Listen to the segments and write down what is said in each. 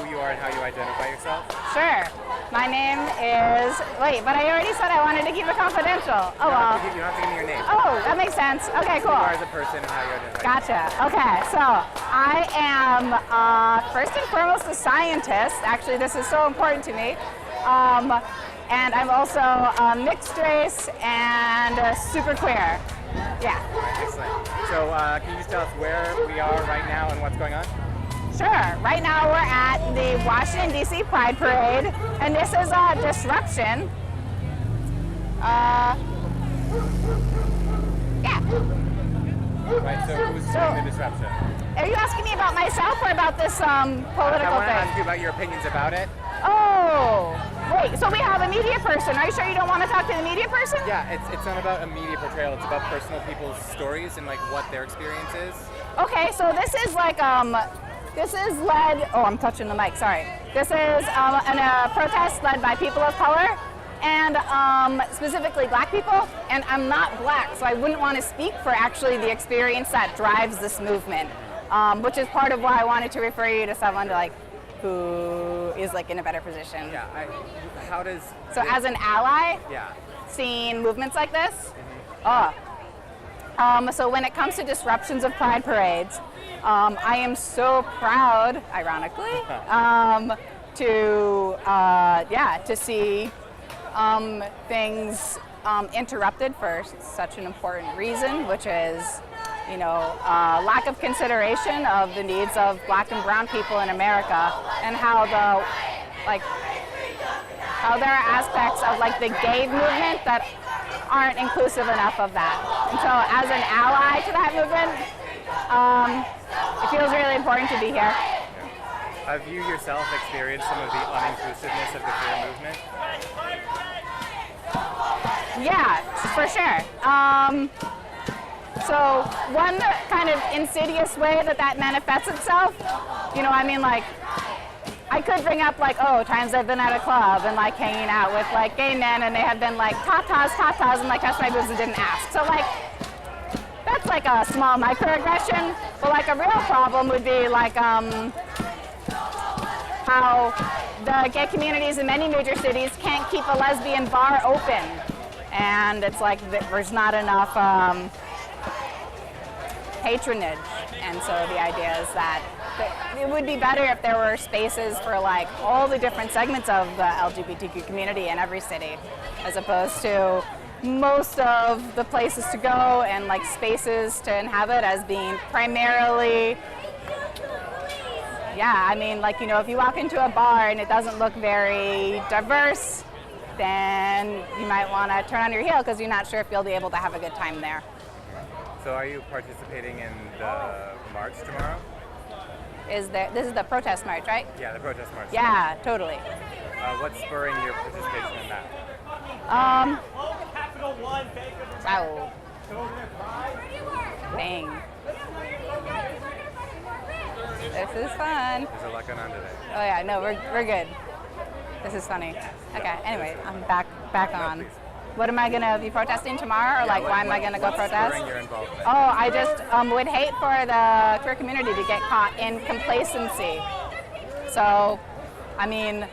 who you are and how you identify yourself? Sure. My name is, wait, but I already said I wanted to keep it confidential. Oh, well. You don't have to give me your name. Oh, that makes sense. Okay, cool. Who you are as a person and how you identify. Gotcha. Okay, so I am first and foremost a scientist. Actually, this is so important to me. And I'm also mixed race and super queer. Yeah. Right, excellent. So can you just tell us where we are right now and what's going on? Sure. Right now we're at the Washington, D.C. Pride Parade, and this is a disruption. Yeah. Right, so who's doing the disruption? Are you asking me about myself or about this political I want to thing? ask you about your opinions about it. Oh, wait, so we have a media person. Are you sure you don't want to talk to the media person? Yeah, it's not about a media portrayal, it's about personal people's stories and like what their experience is. Okay, so this is like, this is led, oh, I'm touching the mic, sorry. This is a protest led by people of color and specifically black people. And I'm not black, so I wouldn't want to speak for actually the experience that drives this movement, which is part of why I wanted to refer you to someone to like, who is like in a better position. Yeah, how does... So as an ally, yeah. seeing movements like this, so when it comes to disruptions of pride parades, I am so proud, ironically, to see things interrupted for such an important reason, which is, you know, lack of consideration of the needs of black and brown people in America, and how there are aspects of like the gay movement that aren't inclusive enough of that. And so as an ally to that movement, it feels really important to be here. Have you yourself experienced some of the uninclusiveness of the queer movement? Yeah, for sure. So one kind of insidious way that manifests itself, you know, I mean, like, I could bring up like, oh, times I've been at a club and like hanging out with like gay men and they have been like tatas, and like touched my boobs and didn't ask. So like, that's like a small microaggression, but like a real problem would be like how the gay communities in many major cities can't keep a lesbian bar open. And it's like there's not enough patronage. And so the idea is that it would be better if there were spaces for like all the different segments of the LGBTQ community in every city, as opposed to most of the places to go and like spaces to inhabit as being primarily, yeah, I mean, like, you know, if you walk into a bar and it doesn't look very diverse, then you might want to turn on your heel because you're not sure if you'll be able to have a good time there. So are you participating in the march tomorrow? This is the protest march, right? Yeah, the protest march. Yeah, totally. What's spurring your participation in that? Wow. Dang. This is fun. There's a lot going on today. Oh yeah, no, we're good. This is funny. Okay, anyway, I'm back on. Please. What am I gonna be protesting tomorrow, or like why am I gonna go protest? Spurring your involvement? Oh, I just would hate for the queer community to get caught in complacency. So, I mean,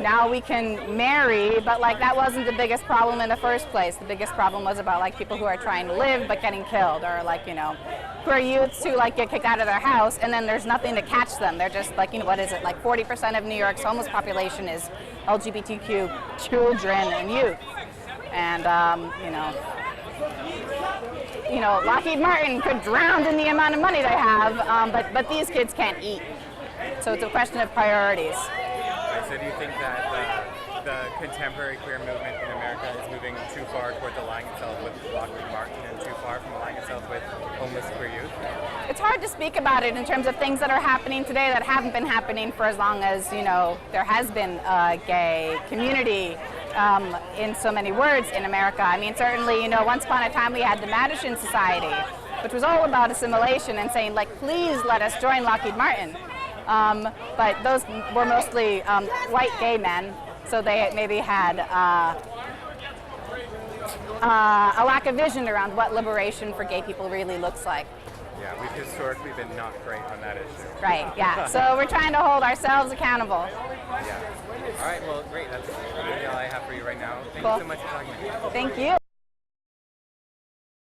now we can marry, but like that wasn't the biggest problem in the first place. The biggest problem was about like people who are trying to live but getting killed, or like, you know, queer youths who like get kicked out of their house and then there's nothing to catch them. They're just like, you know, what is it? Like 40% of New York's homeless population is LGBTQ children and youth. And you know, Lockheed Martin could drown in the amount of money they have, but these kids can't eat. So it's a question of priorities. So do you think that the contemporary queer movement in America is moving too far towards aligning itself with Lockheed Martin and too far from aligning itself with homeless queer youth? It's hard to speak about it in terms of things that are happening today that haven't been happening for as long as, you know, there has been a gay community in so many words in America. I mean, certainly, you know, once upon a time we had the Madison Society, which was all about assimilation and saying, like, please let us join Lockheed Martin. But those were mostly white gay men, so they maybe had a lack of vision around what liberation for gay people really looks like. Yeah, we've historically been not great on that issue. Right, yeah. So we're trying to hold ourselves accountable. Yeah. All right, well, great. That's really all I have for you right now. Thank Cool. you so much for talking to me. Thank you.